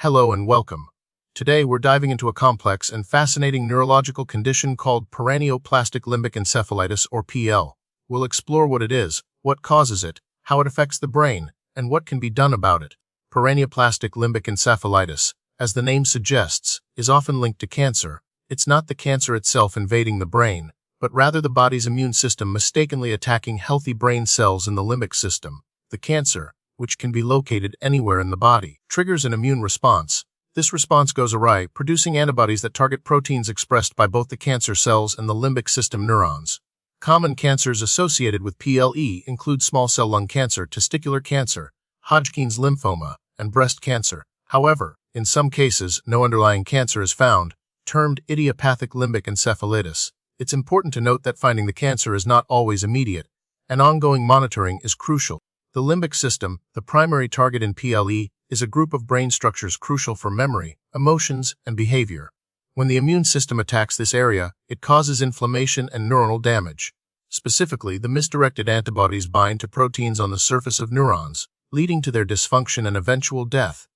Hello and welcome. Today we're diving into a complex and fascinating neurological condition called Paraneoplastic Limbic Encephalitis, or PL. We'll explore what it is, what causes it, how it affects the brain, and what can be done about it. Paraneoplastic limbic encephalitis, as the name suggests, is often linked to cancer. It's not the cancer itself invading the brain, but rather the body's immune system mistakenly attacking healthy brain cells in the limbic system. The cancer, which can be located anywhere in the body, triggers an immune response. This response goes awry, producing antibodies that target proteins expressed by both the cancer cells and the limbic system neurons. Common cancers associated with PLE include small cell lung cancer, testicular cancer, Hodgkin's lymphoma, and breast cancer. However, in some cases, no underlying cancer is found, termed idiopathic limbic encephalitis. It's important to note that finding the cancer is not always immediate, and ongoing monitoring is crucial. The limbic system, the primary target in PLE, is a group of brain structures crucial for memory, emotions, and behavior. When the immune system attacks this area, it causes inflammation and neuronal damage. Specifically, the misdirected antibodies bind to proteins on the surface of neurons, leading to their dysfunction and eventual death.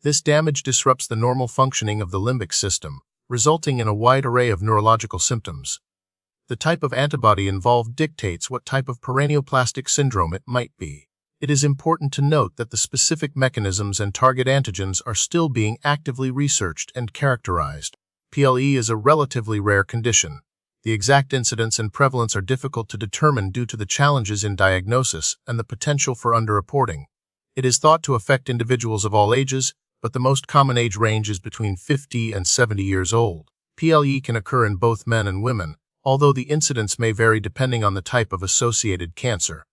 This damage disrupts the normal functioning of the limbic system, resulting in a wide array of neurological symptoms. The type of antibody involved dictates what type of paraneoplastic syndrome it might be. It is important to note that the specific mechanisms and target antigens are still being actively researched and characterized. PLE is a relatively rare condition. The exact incidence and prevalence are difficult to determine due to the challenges in diagnosis and the potential for underreporting. It is thought to affect individuals of all ages, but the most common age range is between 50 and 70 years old. PLE can occur in both men and women, although the incidence may vary depending on the type of associated cancer.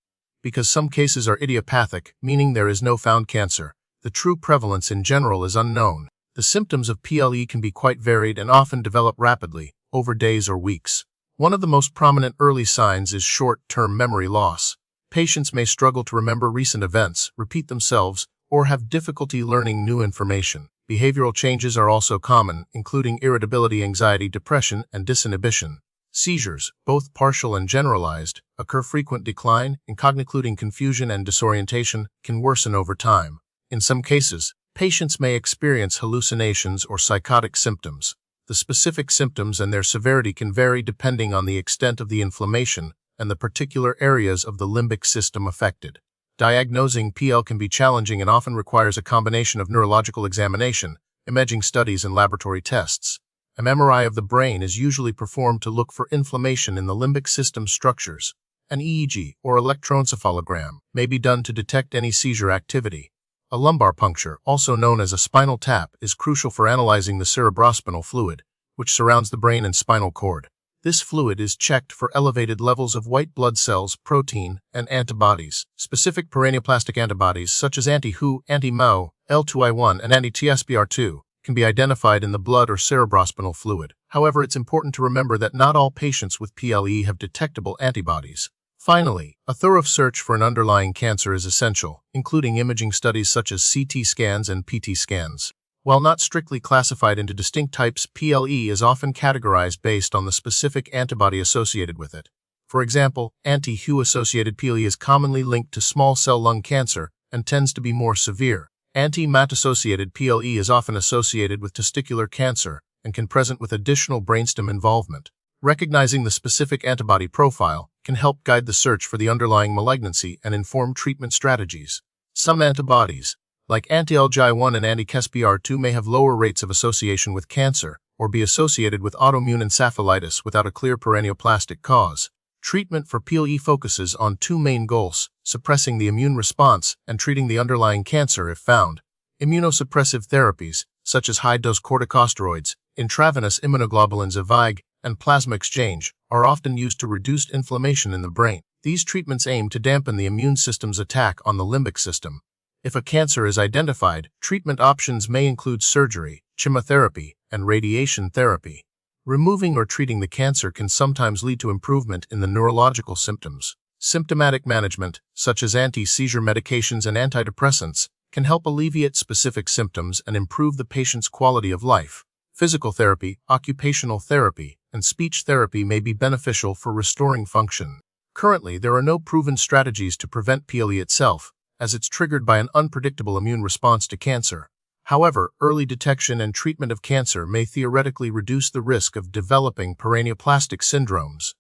Because some cases are idiopathic, meaning there is no found cancer, the true prevalence in general is unknown. The symptoms of PLE can be quite varied and often develop rapidly, over days or weeks. One of the most prominent early signs is short-term memory loss. Patients may struggle to remember recent events, repeat themselves, or have difficulty learning new information. Behavioral changes are also common, including irritability, anxiety, depression, and disinhibition. Seizures, both partial and generalized, occur. Frequent decline, including confusion and disorientation, can worsen over time. In some cases, patients may experience hallucinations or psychotic symptoms. The specific symptoms and their severity can vary depending on the extent of the inflammation and the particular areas of the limbic system affected. Diagnosing PL can be challenging and often requires a combination of neurological examination, imaging studies, and laboratory tests. An MRI of the brain is usually performed to look for inflammation in the limbic system structures. An EEG, or electroencephalogram, may be done to detect any seizure activity. A lumbar puncture, also known as a spinal tap, is crucial for analyzing the cerebrospinal fluid, which surrounds the brain and spinal cord. This fluid is checked for elevated levels of white blood cells, protein, and antibodies. Specific paraneoplastic antibodies such as anti-Hu, anti-MAO, L2I1, and anti-TSBR2 can be identified in the blood or cerebrospinal fluid. However, it's important to remember that not all patients with PLE have detectable antibodies. Finally, a thorough search for an underlying cancer is essential, including imaging studies such as CT scans and PT scans. While not strictly classified into distinct types, PLE is often categorized based on the specific antibody associated with it. For example, anti-Hu-associated PLE is commonly linked to small cell lung cancer and tends to be more severe. Anti-MAT-associated PLE is often associated with testicular cancer and can present with additional brainstem involvement. Recognizing the specific antibody profile can help guide the search for the underlying malignancy and inform treatment strategies. Some antibodies, like anti-LGI1 and anti-KSPR2, may have lower rates of association with cancer or be associated with autoimmune encephalitis without a clear paraneoplastic cause. Treatment for PLE focuses on two main goals: suppressing the immune response and treating the underlying cancer if found. Immunosuppressive therapies, such as high-dose corticosteroids, intravenous immunoglobulins (IVIG), and plasma exchange, are often used to reduce inflammation in the brain. These treatments aim to dampen the immune system's attack on the limbic system. If a cancer is identified, treatment options may include surgery, chemotherapy, and radiation therapy. Removing or treating the cancer can sometimes lead to improvement in the neurological symptoms. Symptomatic management, such as anti-seizure medications and antidepressants, can help alleviate specific symptoms and improve the patient's quality of life. Physical therapy, occupational therapy, and speech therapy may be beneficial for restoring function. Currently, there are no proven strategies to prevent PLE itself, as it's triggered by an unpredictable immune response to cancer. However, early detection and treatment of cancer may theoretically reduce the risk of developing paraneoplastic syndromes.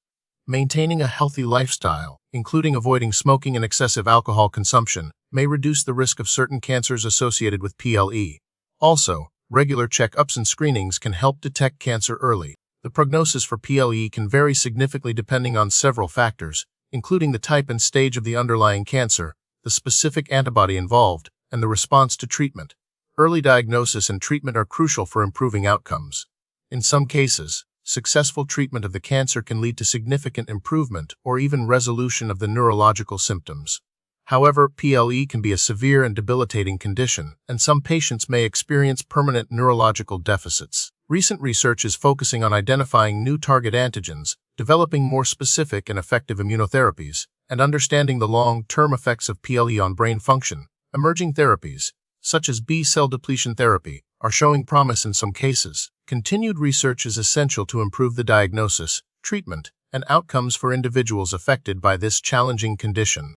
Maintaining a healthy lifestyle, including avoiding smoking and excessive alcohol consumption, may reduce the risk of certain cancers associated with PLE. Also, regular checkups and screenings can help detect cancer early. The prognosis for PLE can vary significantly depending on several factors, including the type and stage of the underlying cancer, the specific antibody involved, and the response to treatment. Early diagnosis and treatment are crucial for improving outcomes. In some cases, successful treatment of the cancer can lead to significant improvement or even resolution of the neurological symptoms. However, PLE can be a severe and debilitating condition, and some patients may experience permanent neurological deficits. Recent research is focusing on identifying new target antigens, developing more specific and effective immunotherapies, and understanding the long-term effects of PLE on brain function. Emerging therapies, such as B-cell depletion therapy, are showing promise in some cases. Continued research is essential to improve the diagnosis, treatment, and outcomes for individuals affected by this challenging condition.